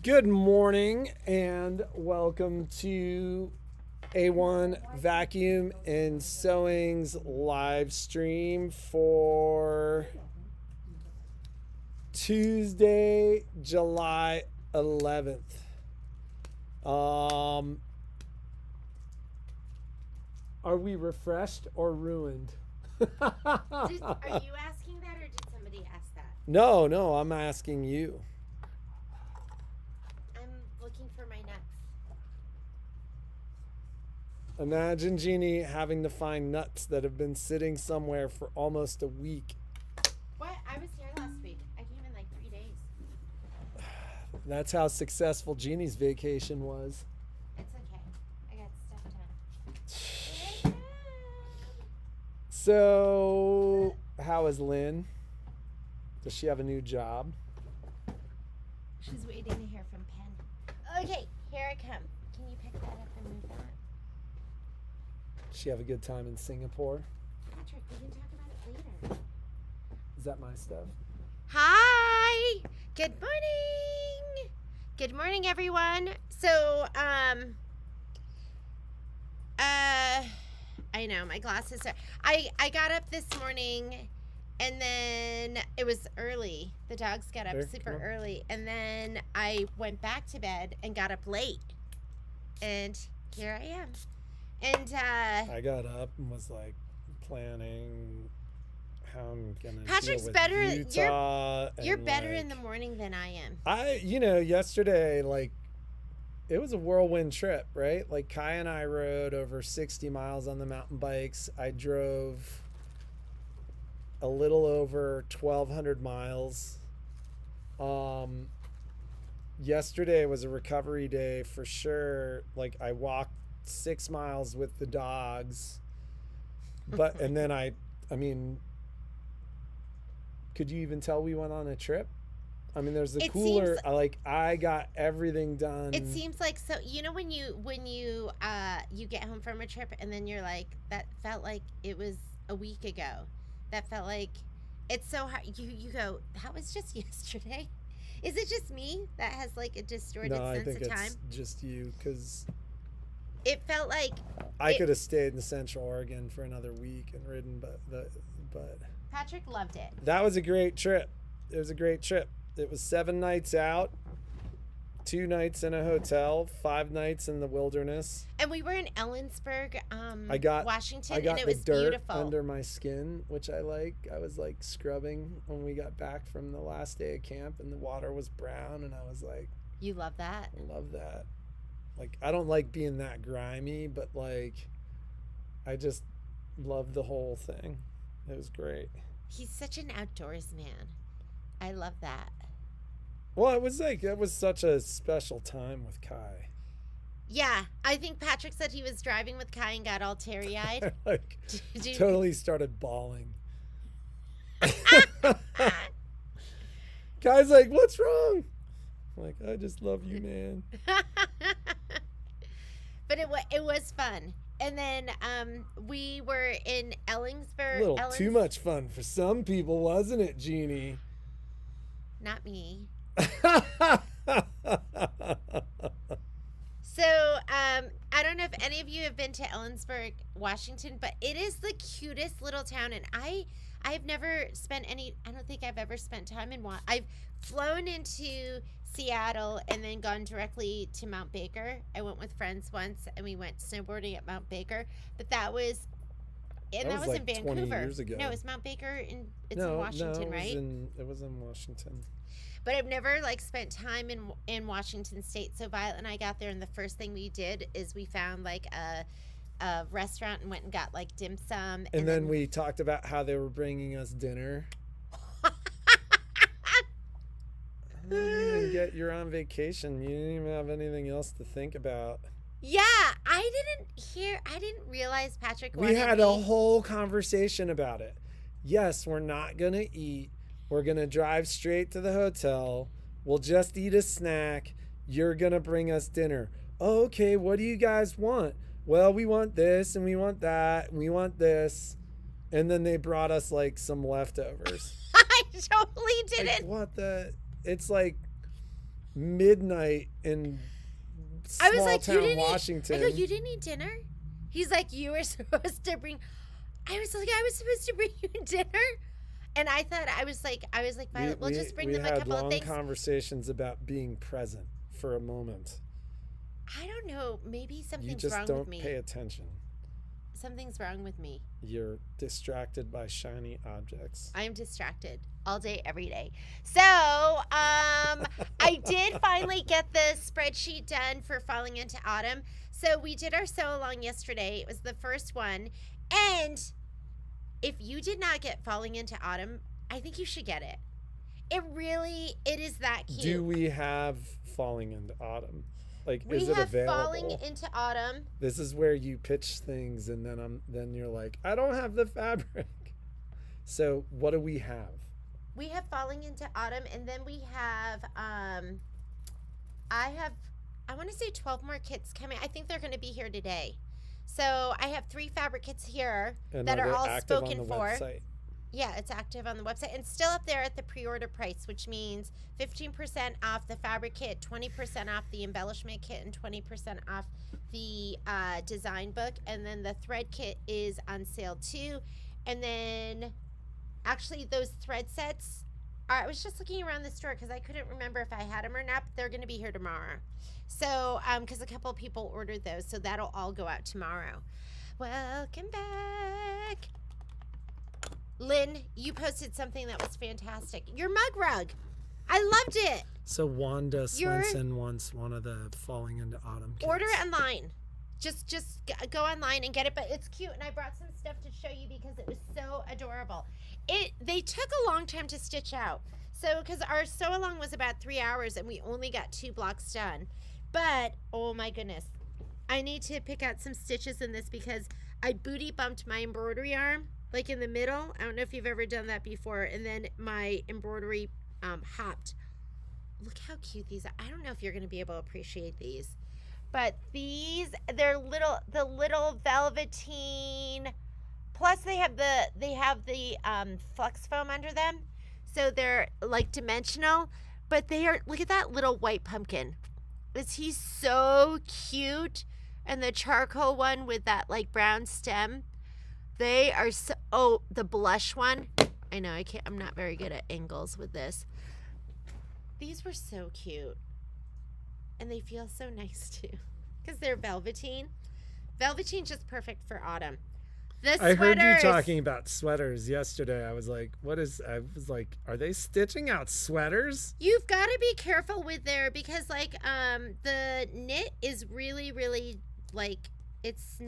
Good morning and welcome to A1 Vacuum and Sewing's live stream for Tuesday, July 11th. Are we refreshed or ruined? Are you asking that or did somebody ask that? No, I'm asking you. I'm looking for my nuts. Imagine Jeannie having to find nuts that have been sitting somewhere for almost a week. What? I was here last week. I came in like 3 days. That's how successful Jeannie's vacation was. It's okay. I got stuff done. So, how is Lynn? Does she have a new job? She's waiting to hear from Penn. Okay, here I come. Can you pick that up and move that? Does she have a good time in Singapore? Patrick, we can talk about it later. Is that my stuff? Hi! Good morning! Good morning, everyone. So, I know, my glasses are... I got up this morning, and then it was early. The dogs got up super early, and then I went back to bed and got up late. And here I am. And, I got up and was, like, planning how I'm going to Patrick's deal with better. Utah. You're better in the morning than I am. Yesterday, like, it was a whirlwind trip, right? Like, Kai and I rode over 60 miles on the mountain bikes. I drove a little over 1,200 miles. Yesterday was a recovery day for sure. Like, I walked 6 miles with the dogs. And then I mean, could you even tell we went on a trip? I mean, there's the cooler. I got everything done. It seems like, so you know when you get home from a trip and then you're like, that felt like it was a week ago. That felt like it's so hard. You go, that was just yesterday. Is it just me that has like a distorted sense of time? No, I think it's just you, because it felt like I could have stayed in Central Oregon for another week and ridden, but Patrick loved it. That was a great trip. It was a great trip. It was 7 nights out, 2 nights in a hotel, 5 nights in the wilderness. And we were in Ellensburg, Washington, and it was the dirt beautiful. Under my skin, which I like. I was like scrubbing when we got back from the last day of camp, and the water was brown, and I was like, you love that? I love that. Like, I don't like being that grimy, but like, I just love the whole thing. It was great. He's such an outdoors man. I love that. Well, it was such a special time with Kai. Yeah, I think Patrick said he was driving with Kai and got all teary-eyed. Totally started bawling. Kai's like, what's wrong? I'm like, I just love you, man. But it was fun. And then we were in Ellensburg. A little too much fun for some people, wasn't it, Jeannie? Not me. So, I don't know if any of you have been to Ellensburg, Washington, but it is the cutest little town. And I've never spent I don't think I've ever spent time in I've flown into Seattle and then gone directly to Mount Baker. I went with friends once and we went snowboarding at Mount Baker, but that was in like Vancouver. 20 years ago. No, it's Mount Baker in Washington, right? It was in Washington. But I've never like spent time in Washington State. So Violet and I got there, and the first thing we did is we found like a restaurant and went and got like dim sum. And then we talked about how they were bringing us dinner. You're on vacation. You didn't even have anything else to think about. Yeah, I didn't realize Patrick wanted We had a whole conversation about it. Yes, we're not going to eat. We're going to drive straight to the hotel. We'll just eat a snack. You're going to bring us dinner. Oh, okay, what do you guys want? Well, we want this and we want that and we want this. And then they brought us like some leftovers. I totally didn't. Like, what the? it's like midnight in I was small like, town you didn't Washington. I go, you didn't eat dinner? He's like, you were supposed to bring. I was like, I was supposed to bring you dinner, and I thought I was like, Violet, we'll just bring them a couple of things. We had long conversations about being present for a moment. I don't know. Maybe something's You wrong just don't with me. pay attention. Something's wrong with me. You're distracted by shiny objects. I am distracted all day, every day. So, I did finally get the spreadsheet done for Falling into Autumn. So we did our sew along yesterday. It was the first one. And if you did not get Falling into Autumn, I think you should get it. It is that cute. Do we have Falling into Autumn? Like, we is it have available? Falling into Autumn. This is where you pitch things, and then you're like, I don't have the fabric. So what do we have? We have Falling into Autumn, and then we have I want to say 12 more kits coming. I think they're going to be here today. So I have 3 fabric kits here And that are all active spoken on the for. Website? Yeah, it's active on the website and still up there at the pre-order price, which means 15% off the fabric kit, 20% off the embellishment kit, and 20% off the design book. And then the thread kit is on sale too. And then actually those thread sets I was just looking around the store because I couldn't remember if I had them or not, but they're going to be here tomorrow. So, because a couple of people ordered those, so that'll all go out tomorrow. Welcome back. Lynn, you posted something that was fantastic. Your mug rug. I loved it. So Wanda Swenson wants one of the Falling into Autumn kits. Order it online. Just go online and get it, but it's cute, and I brought some stuff to show you because it was so adorable. They took a long time to stitch out. So, because our sew-along was about 3 hours, and we only got 2 blocks done. But, oh my goodness. I need to pick out some stitches in this because I booty bumped my embroidery arm, like in the middle. I don't know if you've ever done that before. And then my embroidery hopped. Look how cute these are. I don't know if you're going to be able to appreciate these. But these, they're the little velveteen. Plus they have the flex foam under them. So they're like dimensional. But they are, look at that little white pumpkin. He's so cute. And the charcoal one with that like brown stem. They are so, oh, the blush one. I know, I'm not very good at angles with this. These were so cute. And they feel so nice too. Because they're velveteen. Velveteen's just perfect for autumn. I heard you talking about sweaters yesterday. I was like, are they stitching out sweaters? You've got to be careful with there because like the knit is really, really like it's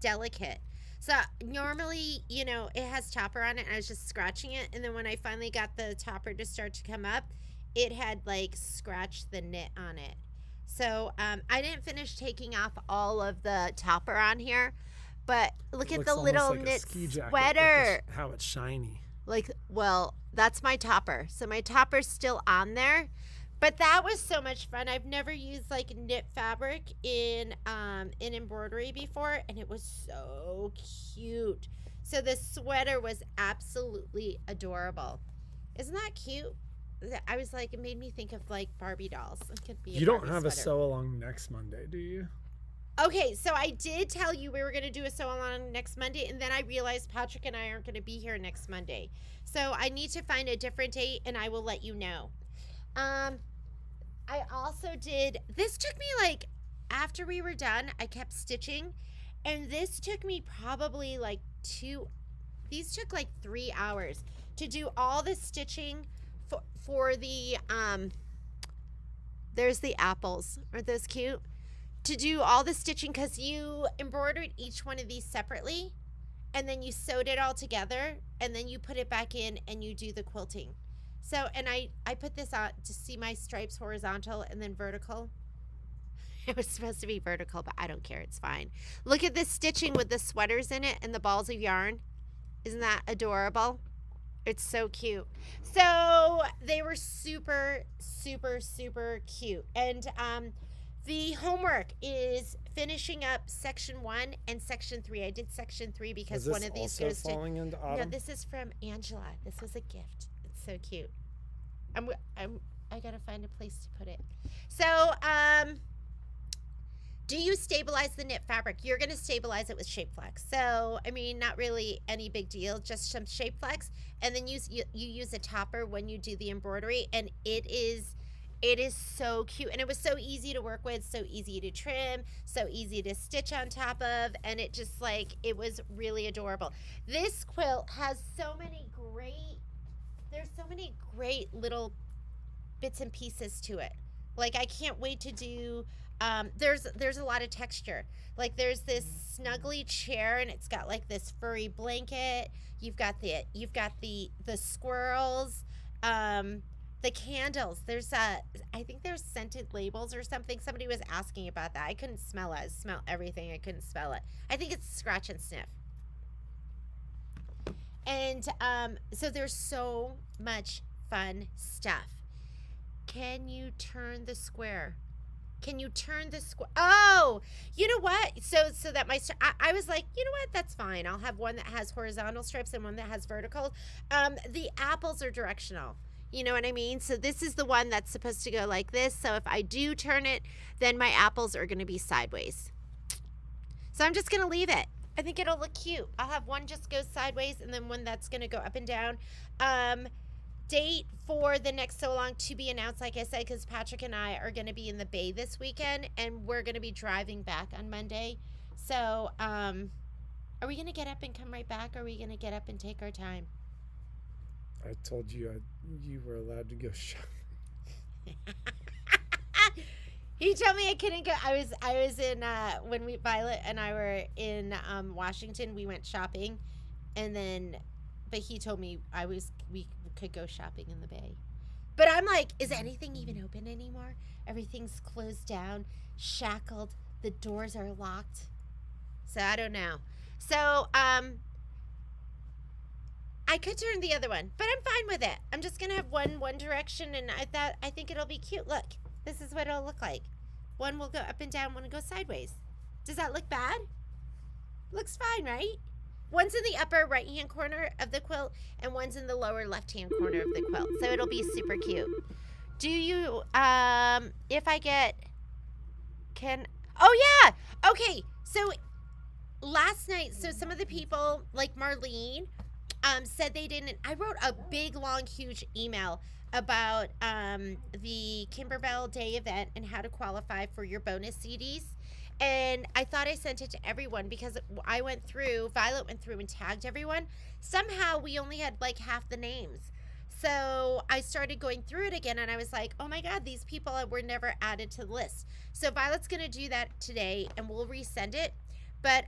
delicate. So normally, it has topper on it and I was just scratching it, and then when I finally got the topper to start to come up, it had like scratched the knit on it. So I didn't finish taking off all of the topper on here, but look at the little like knit ski jacket. sweater. How it's shiny. That's my topper. So my topper's still on there. But that was so much fun. I've never used like knit fabric in embroidery before, and it was so cute. So the sweater was absolutely adorable. Isn't that cute? I was like, it made me think of like Barbie dolls. It could be. You don't have a sew along next Monday, do you? Okay, so I did tell you we were going to do a sew along next Monday, and then I realized Patrick and I aren't going to be here next Monday. So I need to find a different date, and I will let you know. I also did, this took me like, after we were done, I kept stitching, and this took me probably like 3 hours to do all the stitching for the, there's the apples. Aren't those cute? To do all the stitching, because you embroidered each one of these separately, and then you sewed it all together, and then you put it back in and you do the quilting. So, and I put this on to see my stripes horizontal and then vertical. It was supposed to be vertical, but I don't care. It's fine. Look at this stitching with the sweaters in it and the balls of yarn. Isn't that adorable? It's so cute. So they were super, super, super cute. And the homework is finishing up section 1 and section 3. I did section 3 because one of these goes to. Falling into Autumn? No, this is from Angela. This was a gift. It's so cute. I gotta find a place to put it. So, do you stabilize the knit fabric? You're going to stabilize it with Shape Flex. So, I mean, not really any big deal, just some Shape Flex. And then you use a topper when you do the embroidery. And it is so cute. And it was so easy to work with, so easy to trim, so easy to stitch on top of. And it just like, it was really adorable. This quilt has there's so many great little bits and pieces to it. Like, I can't wait to do... there's a lot of texture. Like, there's this snuggly chair, and it's got like this furry blanket. You've got the squirrels, the candles. There's I think there's scented labels or something. Somebody was asking about that. I couldn't smell it. I smell everything. I couldn't smell it. I think it's scratch and sniff. And so there's so much fun stuff. Can you turn the square? Can you turn the square? Oh, you know what? So that I was like, you know what? That's fine. I'll have one that has horizontal strips and one that has vertical. The apples are directional. You know what I mean? So this is the one that's supposed to go like this. So if I do turn it, then my apples are going to be sideways. So I'm just going to leave it. I think it'll look cute. I'll have one just go sideways and then one that's going to go up and down. Date for the next So Long to be announced, like I said, because Patrick and I are going to be in the Bay this weekend, and we're going to be driving back on Monday. So, are we going to get up and come right back, or are we going to get up and take our time? I told you you were allowed to go shopping. He told me I couldn't go. I was in when Violet and I were in Washington. We went shopping, and then, but he told me we could go shopping in the Bay. But I'm like, is anything even open anymore? Everything's closed down, shackled. The doors are locked. So I don't know. So I could turn the other one, but I'm fine with it. I'm just gonna have one direction, and I think it'll be cute. Look, this is what it'll look like. One will go up and down, one will go sideways. Does that look bad? Looks fine, right? One's in the upper right-hand corner of the quilt, and one's in the lower left-hand corner of the quilt. So it'll be super cute. Do you, if I get, oh yeah! Okay, so last night, so some of the people, like Marlene, said they didn't, I wrote a big, long, huge email about the Kimber Bell Day event and how to qualify for your bonus CDs. And I thought I sent it to everyone because Violet went through and tagged everyone. Somehow we only had like half the names. So I started going through it again, and I was like, oh my God, these people were never added to the list. So Violet's going to do that today, and we'll resend it. But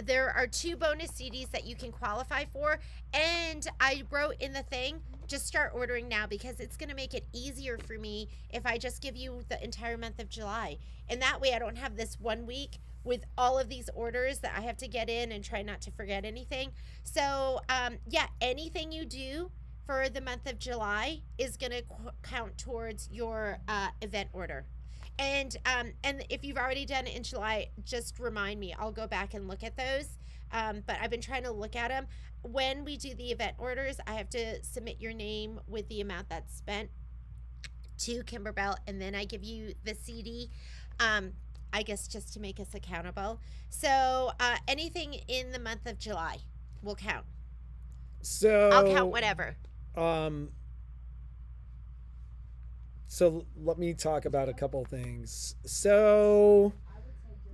there are 2 bonus CDs that you can qualify for. And I wrote in the thing, just start ordering now, because it's going to make it easier for me if I just give you the entire month of July. And that way I don't have this 1 week with all of these orders that I have to get in and try not to forget anything. So yeah, anything you do for the month of July is going to count towards your event order. And if you've already done it in July, just remind me. I'll go back and look at those. But I've been trying to look at them. When we do the event orders, I have to submit your name with the amount that's spent to Kimber Bell, and then I give you the CD, I guess just to make us accountable. So anything in the month of July will count. So I'll count whatever. So let me talk about a couple things. So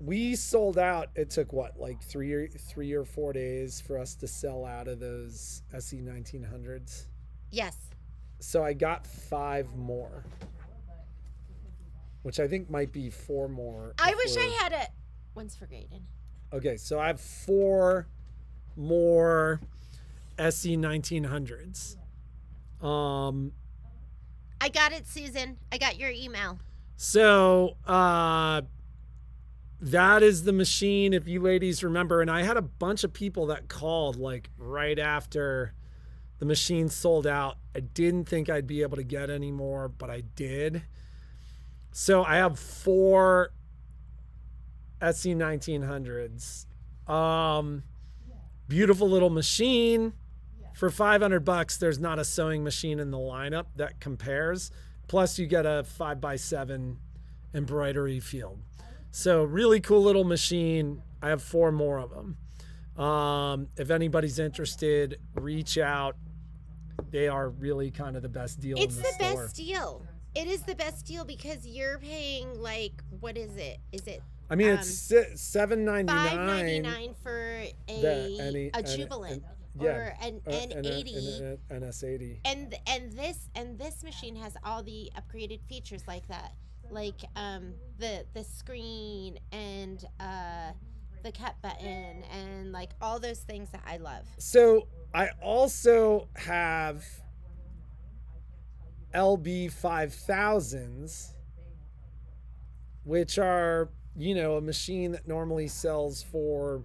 we sold out. It took what, like three or 4 days for us to sell out of those SE 1900s. Yes. So I got 5 more, which I think might be 4 more. I wish I had a. One's for Graydon. Okay, so I have 4 more SE 1900s. I got it, Susan. I got your email. So that is the machine, if you ladies remember. And I had a bunch of people that called like right after the machine sold out. I didn't think I'd be able to get any more, but I did. So I have 4 SE 1900s. Beautiful little machine, for $500, there's not a sewing machine in the lineup that compares. Plus, you get a 5x7 embroidery field. So really cool little machine. I have 4 more of them. If anybody's interested, reach out. They are really kind of the best deal in the store. It's the best deal. It is the best deal because you're paying like, what is it? Is it? I mean, it's $7.99. $5.99 for a Jubilant or an N80, an S80. And this machine has all the upgraded features like that, like the screen and the cut button and like all those things that I love. So I also have LB 5000s, which are, you know, a machine that normally sells for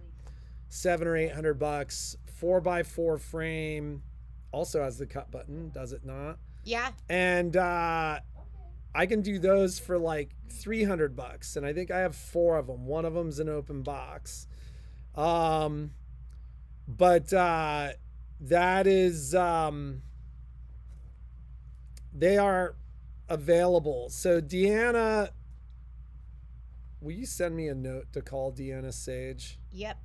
$700 or $800. 4x4 frame, also has the cut button, does it not? Yeah. And I can do those for like $300, and I think I have 4 of them. One of them's an open box. But that is they are available. So Deanna, will you send me a note to call Deanna Sage? Yep.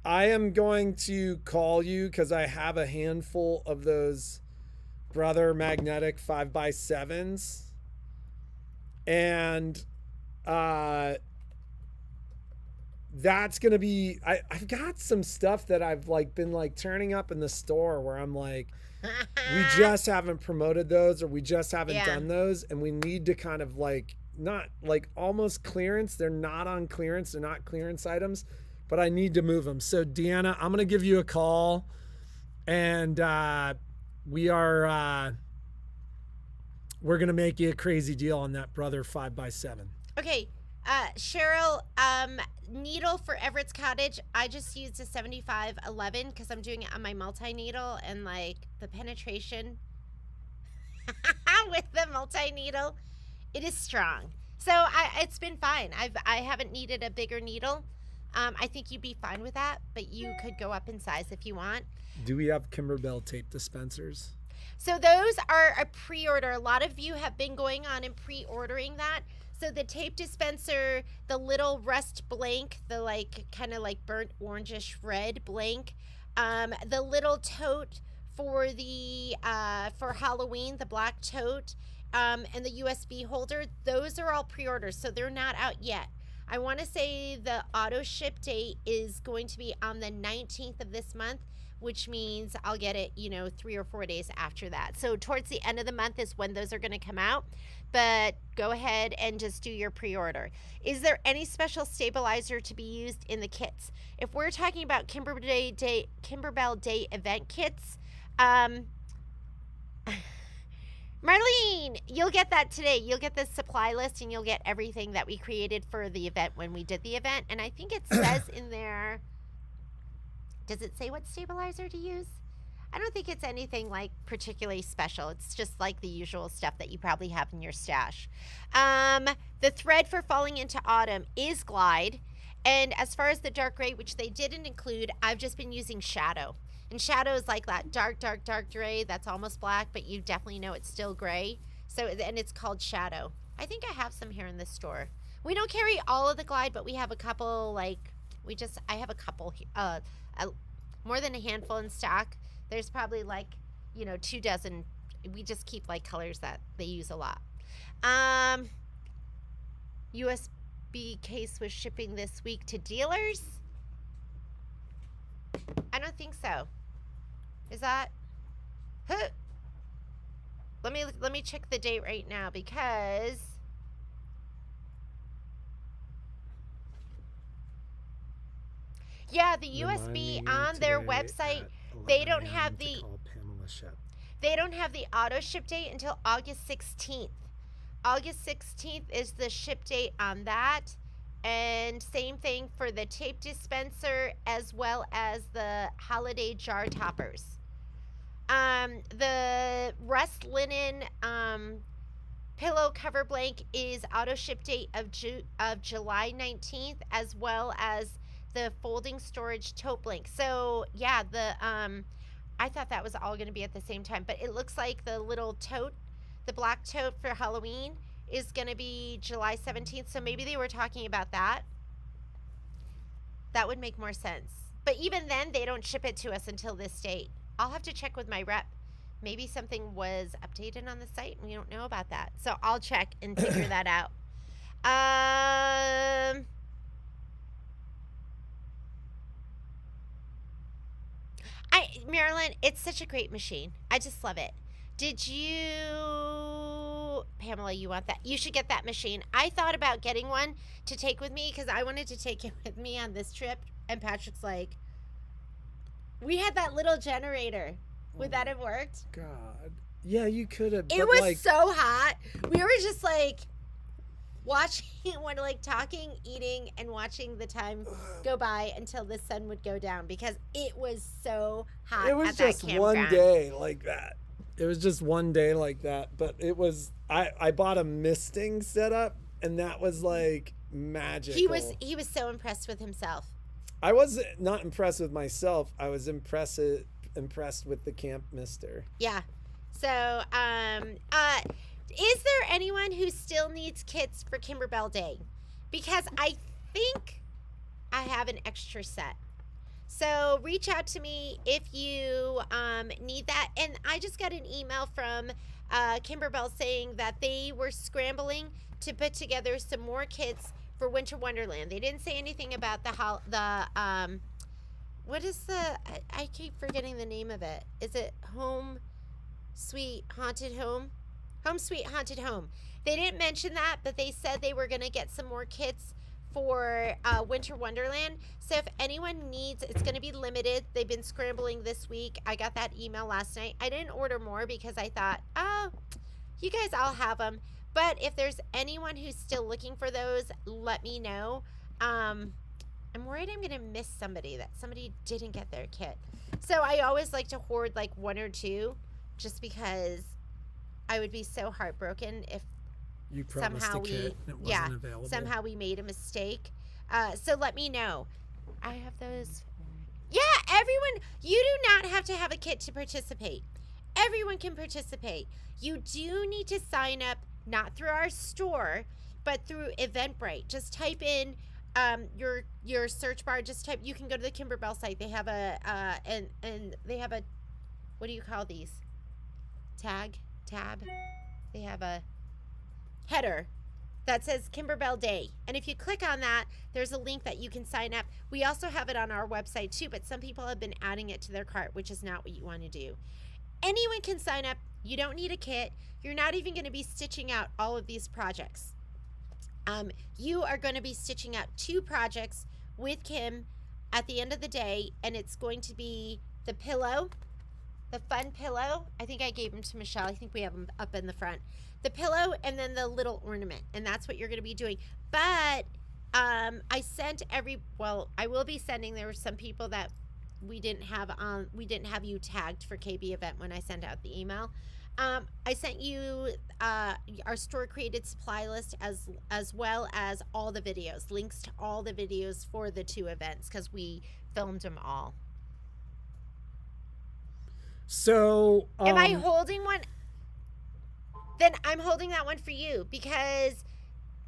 I am going to call you because I have a handful of those Brother magnetic 5x7s, and that's gonna be. I've got some stuff that I've like been like turning up in the store where I'm like, we just haven't promoted those, or we just haven't done those, and we need to kind of like not like almost clearance. They're not on clearance. They're not clearance items, but I need to move them. So Deanna, I'm gonna give you a call, and we're gonna make you a crazy deal on that Brother 5x7. Okay, Cheryl, needle for Everett's Cottage. I just used a 7511 because I'm doing it on my multi-needle, and like the penetration with the multi-needle, it is strong. So it's been fine. I haven't needed a bigger needle. I think you'd be fine with that, but you could go up in size if you want. Do we have Kimber Bell tape dispensers? So those are a pre-order. A lot of you have been going on and pre-ordering that. So the tape dispenser, the little rust blank, the like kind of like burnt orangish red blank, the little tote for the for Halloween, the black tote, and the USB holder, those are all pre-orders, so they're not out yet. I want to say the auto ship date is going to be on the 19th of this month, which means I'll get it, 3 or 4 days after that. So towards the end of the month is when those are going to come out. But go ahead and just do your pre-order. Is there any special stabilizer to be used in the kits? If we're talking about Kimber Bell Day event kits, Marlene, you'll get that today. You'll get the supply list, and you'll get everything that we created for the event when we did the event. And I think it says in there, does it say what stabilizer to use? I don't think it's anything like particularly special. It's just like the usual stuff that you probably have in your stash. The thread for Falling into Autumn is Glide. And as far as the dark gray, which they didn't include, I've just been using Shadow. And Shadow is like that dark gray that's almost black, but you definitely know it's still gray. So, and it's called Shadow. I think I have some here in the store. We don't carry all of the Glide, but we have a couple, I have a couple, more than a handful in stock. There's probably 2 dozen. We just keep colors that they use a lot. USB case was shipping this week to dealers. I don't think so. Is that? Huh. Let me check the date right now because yeah, the USB on their website, they don't have the auto ship date until August 16th. August 16th is the ship date on that. And same thing for the tape dispenser as well as the holiday jar toppers. The rust linen pillow cover blank is auto ship date of July 19th, as well as the folding storage tote blank. So yeah, I thought that was all going to be at the same time, but it looks like the little tote, the black tote for Halloween, is going to be July 17th. So maybe they were talking about that. That would make more sense. But even then, they don't ship it to us until this date. I'll have to check with my rep. Maybe something was updated on the site and we don't know about that. So I'll check and figure that out. Marilyn, it's such a great machine. I just love it. Did you, Pamela, you want that? You should get that machine. I thought about getting one to take with me because I wanted to take it with me on this trip. And Patrick's like, we had that little generator. Would that have worked? God. Yeah, you could have. It was so hot. We were just like watching, talking, eating, and watching the time go by until the sun would go down because it was so hot. It was just one day like that. It was just one day like that. But it was, I bought a misting setup and that was like magical. He was so impressed with himself. I was not impressed with myself. I was impressed with the camp mister. Yeah. So, is there anyone who still needs kits for Kimber Bell Day? Because I think I have an extra set. So reach out to me if you need that. And I just got an email from Kimber Bell saying that they were scrambling to put together some more kits for Winter Wonderland. They didn't say anything about what is I keep forgetting the name of it. Is it Home Sweet Haunted Home? Home Sweet Haunted Home. They didn't mention that, but they said they were going to get some more kits for Winter Wonderland. So if anyone needs, it's going to be limited. They've been scrambling this week. I got that email last night. I didn't order more because I thought, oh, you guys all have them. But if there's anyone who's still looking for those, let me know. I'm worried I'm going to miss somebody, that somebody didn't get their kit. So I always like to hoard like one or two just because I would be so heartbroken if you promised somehow a kit and it wasn't available. Somehow we made a mistake. So let me know. I have those. Yeah, everyone, you do not have to have a kit to participate. Everyone can participate. You do need to sign up, not through our store, but through Eventbrite. Just type in your search bar. Just type. You can go to the Kimber Bell site. They have a and they have a, what do you call these? Tab. They have a header that says Kimber Bell Day. And if you click on that, there's a link that you can sign up. We also have it on our website too, but some people have been adding it to their cart, which is not what you want to do. Anyone can sign up. You don't need a kit. You're not even going to be stitching out all of these projects. You are going to be stitching out 2 projects with Kim at the end of the day, and it's going to be the pillow, the fun pillow. I think I gave them to Michelle. I think we have them up in the front. The pillow and then the little ornament, and that's what you're going to be doing. But I will be sending. There were some people that we didn't have you tagged for KB event when I sent out the email. I sent you our store created supply list as well as all the videos, links to all the videos for the 2 events because we filmed them all. So am I holding one? Then I'm holding that one for you because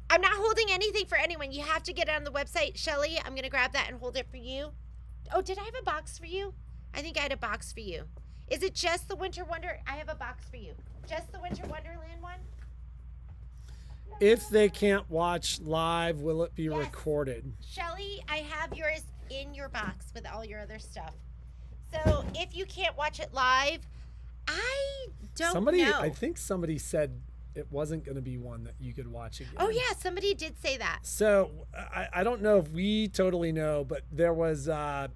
I'm not holding anything for anyone. You have to get it on the website. Shelly, I'm going to grab that and hold it for you. Oh, did I have a box for you? I think I had a box for you. Is it just the Winter Wonder? I have a box for you. Just the Winter Wonderland one? If they can't watch live, will it be recorded? Shelly, I have yours in your box with all your other stuff. So if you can't watch it live, I don't know. I think somebody said it wasn't going to be one that you could watch again. Oh, yeah. Somebody did say that. So I don't know if we totally know, but there was a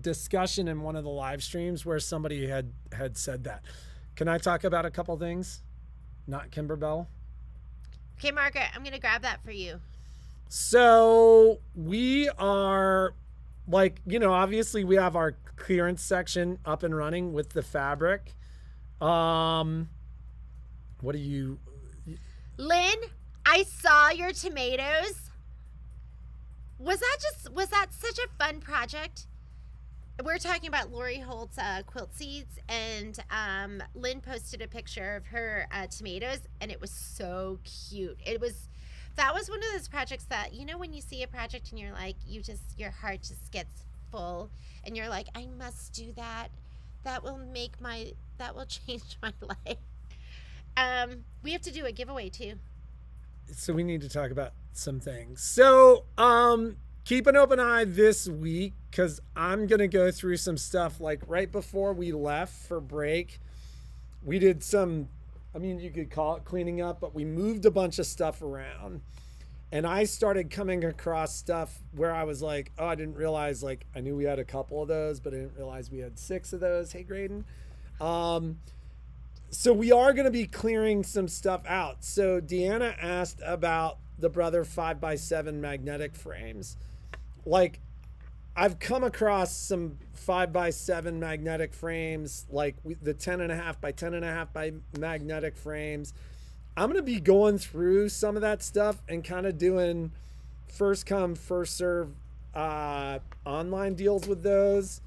discussion in one of the live streams where somebody had said that. Can I talk about a couple things? Not Kimber Bell? Okay, Margaret, I'm going to grab that for you. So we are, obviously we have our clearance section up and running with the fabric. What do you... Lynn, I saw your tomatoes. Was that such a fun project? We're talking about Lori Holt's quilt seeds, and Lynn posted a picture of her tomatoes, and it was so cute. That was one of those projects that, you know, when you see a project and you're like, your heart just gets full, and you're like, I must do that. That will change my life. We have to do a giveaway too. So we need to talk about some things. So, keep an open eye this week, because I'm going to go through some stuff. Like right before we left for break, we did some, I mean, you could call it cleaning up, but we moved a bunch of stuff around. And I started coming across stuff where I was like, oh, I didn't realize, like, I knew we had a couple of those, but I didn't realize we had 6 of those. Hey, Graydon. So we are going to be clearing some stuff out. So Deanna asked about the Brother 5x7 magnetic frames. Like, I've come across some 5x7 magnetic frames, like the 10.5 by 10.5 by magnetic frames. I'm going to be going through some of that stuff and kind of doing first come, first serve online deals with those,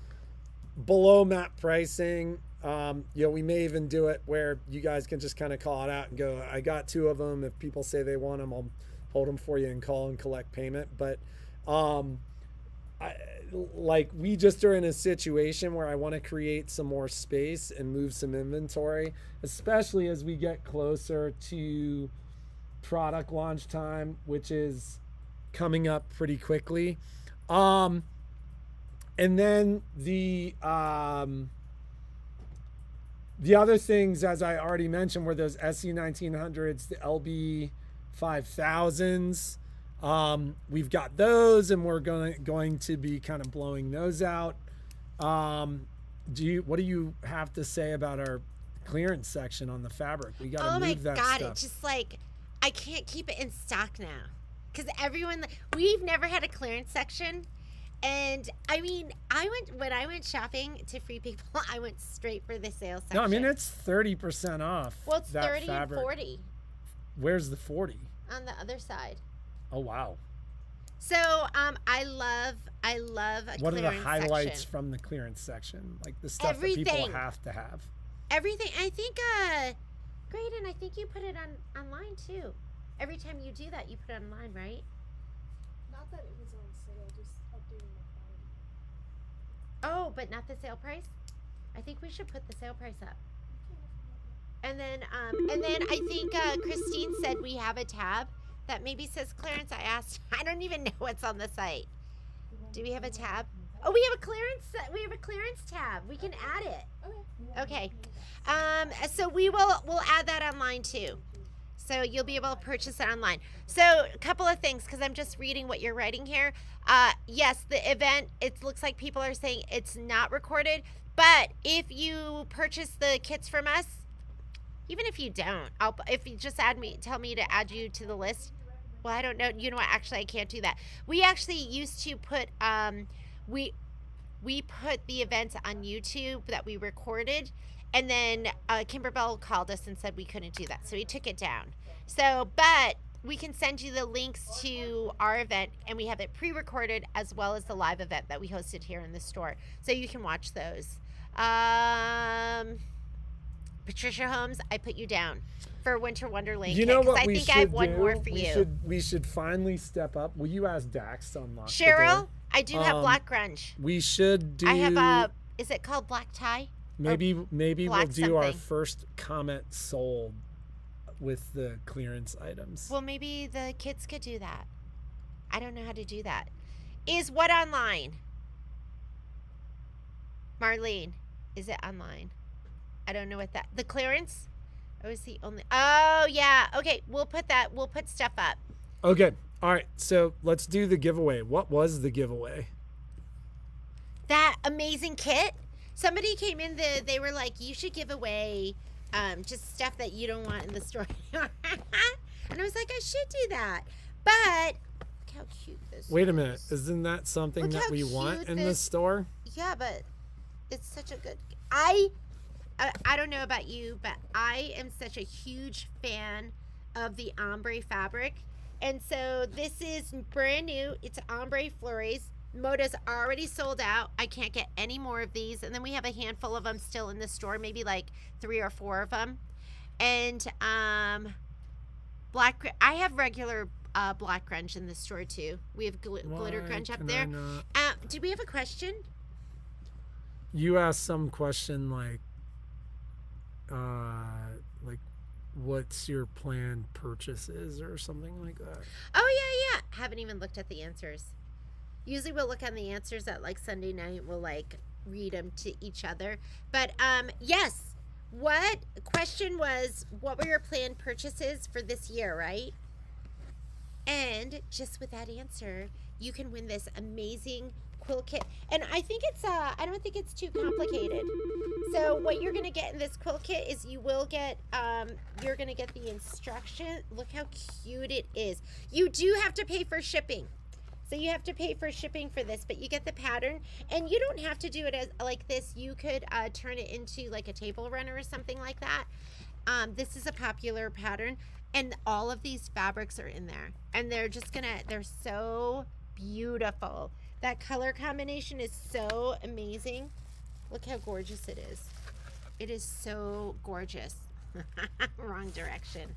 below map pricing. We may even do it where you guys can just kind of call it out and go, I got 2 of them. If people say they want them, I'll hold them for you and call and collect payment. But we just are in a situation where I want to create some more space and move some inventory, especially as we get closer to product launch time, which is coming up pretty quickly. And then the other things, as I already mentioned, were those SC1900s, the LB 5000s. We've got those, and we're going to be kind of blowing those out. What do you have to say about our clearance section on the fabric? We got to move that stuff. Oh my God, it's just like, I can't keep it in stock now. Because we've never had a clearance section. And I mean, when I went shopping to Free People, I went straight for the sale section. No, I mean, it's 30% off. Well, it's 30 and 40. Where's the 40? On the other side. Oh, wow. So, I love a What clearance section. What are the highlights from the clearance section? Like the stuff that people have to have. Everything. I think, Graydon, I think you put it online too. Every time you do that, you put it online, right? Not that it was on sale, just updating the quality. Oh, but not the sale price? I think we should put the sale price up. And then I think Christine said we have a tab that maybe says clearance. I asked. I don't even know what's on the site. Do we have a tab? Oh, we have a clearance tab. We can add it. Okay. So we'll add that online too. So you'll be able to purchase it online. So a couple of things, because I'm just reading what you're writing here. Yes, the event, it looks like people are saying it's not recorded. But if you purchase the kits from us, even if you don't, if you just tell me to add you to the list. Well, I don't know. You know what? Actually, I can't do that. We actually used to put, we put the events on YouTube that we recorded. And then Kimber Bell called us and said we couldn't do that. So we took it down. So, but we can send you the links to our event, and we have it pre-recorded as well as the live event that we hosted here in the store. So you can watch those. Patricia Holmes, I put you down for Winter Wonderland. You know kit, what we I think should I have one do? more for you. We should finally step up. Will you ask Dax to unlock Cheryl, the door? I do have Black Grunge. We should do. I have is it called Black Tie? Maybe we'll do our something. first comment sold with the clearance items. Well, maybe the kids could do that. I don't know how to do that. Is what online? Marlene, is it online? I don't know what that. The clearance? Oh, is the only. Oh, yeah. Okay, we'll put stuff up. Okay. All right. So let's do the giveaway. What was the giveaway? That amazing kit. Somebody came in, they were like, you should give away just stuff that you don't want in the store anymore. And I was like, I should do that. But look how cute this is. Wait a minute. Isn't that something Look that how we want cute in the store? Yeah, but it's such a good. I don't know about you, but I am such a huge fan of the ombre fabric And so this is brand new. It's ombre flurries. Moda's already sold out. I can't get any more of these. And then we have a handful of them still in the store, maybe like 3 or 4 of them. And I have regular black grunge in the store too. We have glitter grunge up there. Do we have a question? You asked some question like what's your planned purchases or something like that. Oh yeah. Haven't even looked at the answers. Usually we'll look on the answers at like Sunday night. We'll like read them to each other. But yes. What question was, what were your planned purchases for this year, right? And just with that answer, you can win this amazing quilt kit. And I think it's I don't think it's too complicated. So what you're gonna get in this quilt kit is you will get you're gonna get the instruction. Look how cute it is. You do have to pay for shipping. So you have to pay for shipping for this, but you get the pattern, and you don't have to do it as like this. You could turn it into like a table runner or something like that. This is a popular pattern, and all of these fabrics are in there, and they're so beautiful. That color combination is so amazing. Look how gorgeous it is. It is so gorgeous. Wrong direction.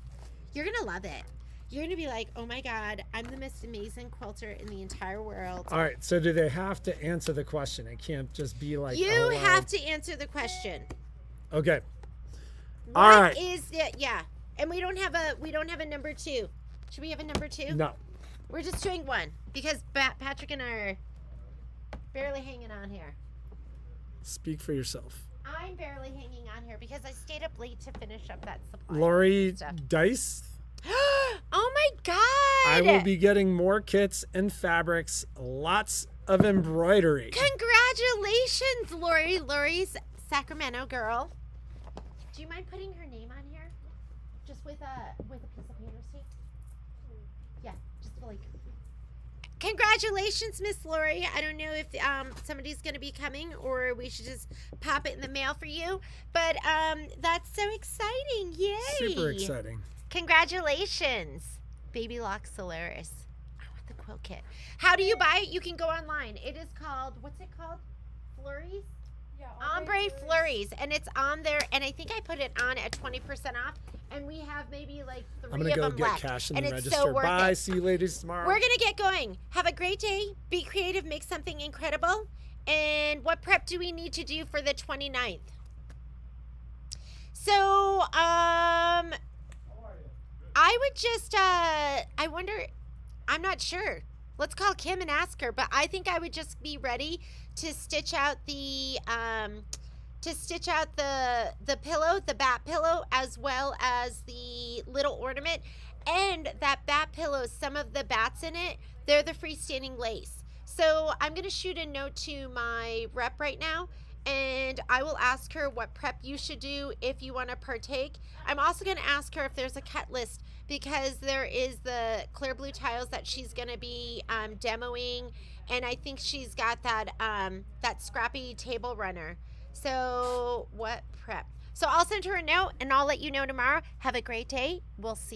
You're gonna love it. You're going to be like, oh my God, I'm the most amazing quilter in the entire world. All right. So do they have to answer the question? It can't just be like, you have to answer the question. Okay. All right. Is it? Yeah. And we don't have a number 2. Should we have a number 2? No. We're just doing 1 because Patrick and I are barely hanging on here. Speak for yourself. I'm barely hanging on here because I stayed up late to finish up that supply. Lori Dice. Oh my God! I will be getting more kits and fabrics, lots of embroidery. Congratulations, Lori. Lori's Sacramento girl. Do you mind putting her name on here? Just with a piece of paper, Steve? Yeah, just like. Congratulations, Miss Lori. I don't know if somebody's going to be coming or we should just pop it in the mail for you. But that's so exciting. Yay. Super exciting. Congratulations. Baby Lock Solaris. I want the quilt kit. How do you buy it? You can go online. It is called, what's it called? Flurries? Yeah, Ombre Flurries. And it's on there. And I think I put it on at 20% off. And we have maybe like 3 I'm gonna of go them get left. cash in and the it's register. so worth Bye. it. See you ladies tomorrow. We're going to get going. Have a great day. Be creative. Make something incredible. And what prep do we need to do for the 29th? So, I would just, I wonder, I'm not sure. Let's call Kim and ask her, but I think I would just be ready to stitch out the pillow, the bat pillow, as well as the little ornament. And that bat pillow, some of the bats in it, they're the freestanding lace. So I'm going to shoot a note to my rep right now, and I will ask her what prep you should do if you want to partake. I'm also going to ask her if there's a cut list, because there is the clear blue tiles that she's going to be demoing, and I think she's got that that scrappy table runner. So what prep? So I'll send her a note, and I'll let you know tomorrow. Have a great day. We'll see you.